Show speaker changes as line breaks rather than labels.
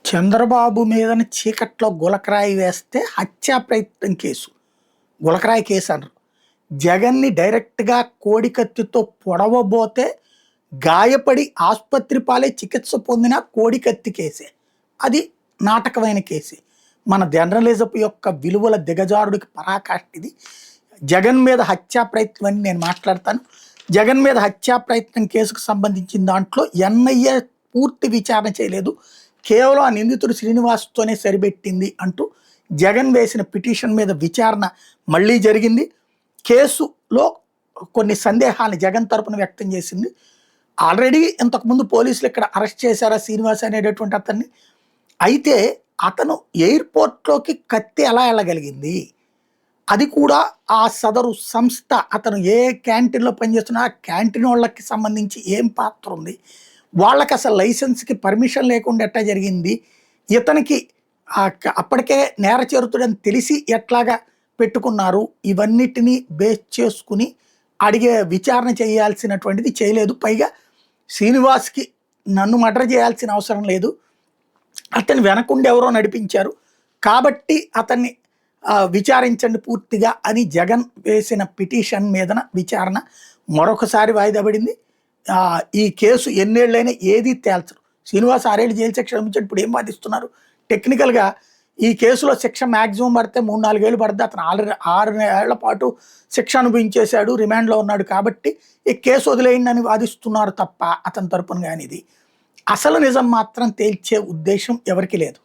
చంద్రబాబు మీదన చీకట్లో గులకరాయి వేస్తే హత్యా ప్రయత్నం కేసు. గులకరాయి కేసు అనరు. జగన్‌ని డైరెక్ట్‌గా కోడికత్తితో పొడవబోతే గాయపడి ఆస్పత్రి పాలై చికిత్స పొందిన కోడికత్తి కేసే. అది నాటకమైన కేసే. మన జర్నలిజం యొక్క విలువల దిగజారుడికి పరాకాష్ఠ ఇది. జగన్ మీద హత్యా ప్రయత్నం అని నేను మాట్లాడతాను. జగన్ మీద హత్యా ప్రయత్నం కేసుకు సంబంధించిన దాంట్లో ఎన్ఐఏ పూర్తి విచారణ చేయలేదు. కేవలం ఆ నిందితుడు శ్రీనివాస్తోనే సరిపెట్టింది అంటూ జగన్ వేసిన పిటిషన్ మీద విచారణ మళ్ళీ జరిగింది. కేసులో కొన్ని సందేహాలను జగన్ తరపున వ్యక్తం చేసింది. ఆల్రెడీ ఇంతకుముందు పోలీసులు ఇక్కడ అరెస్ట్ చేశారా శ్రీనివాస్ అనేటటువంటి అతన్ని. అయితే అతను ఎయిర్పోర్ట్లోకి కత్తి ఎలా వెళ్ళగలిగింది, అది కూడా ఆ సదరు సంస్థ అతను ఏ క్యాంటీన్లో పనిచేస్తున్నా ఆ క్యాంటీన్ వాళ్ళకి సంబంధించి ఏం పాత్ర ఉంది, వాళ్ళకి అసలు లైసెన్స్కి పర్మిషన్ లేకుండా ఎట్లా జరిగింది, ఇతనికి అప్పటికే నేరచరితుడని తెలిసి ఎట్లాగా పెట్టుకున్నారు, ఇవన్నిటినీ బేస్ చేసుకుని అడిగే విచారణ చేయాల్సినటువంటిది చేయలేదు. పైగా శ్రీనివాస్కి నన్ను మర్డర్ చేయాల్సిన అవసరం లేదు, అతని వెనకుండి ఎవరో నడిపించారు కాబట్టి అతన్ని విచారించండి పూర్తిగా అని జగన్ వేసిన పిటిషన్ మీదన విచారణ మరొకసారి వాయిదా పడింది. ఈ కేసు ఎన్నేళ్ళైనా ఏది తేల్చరు. శ్రీనివాస్ 6 ఏళ్ళు జైలు శిక్ష అనుభవించాడు. ఇప్పుడు ఏం వాదిస్తున్నారు? టెక్నికల్గా ఈ కేసులో శిక్ష మ్యాక్సిమం పడితే 3-4 ఏళ్ళు పడుతుంది. అతను ఆల్రెడీ 6 ఏళ్ల పాటు శిక్ష అనుభవించేశాడు, రిమాండ్లో ఉన్నాడు కాబట్టి ఈ కేసు వదిలేయండి అని వాదిస్తున్నారు తప్ప అతని తరపున కానీ ఇది అసలు నిజం మాత్రం తేల్చే ఉద్దేశం ఎవరికి లేదు.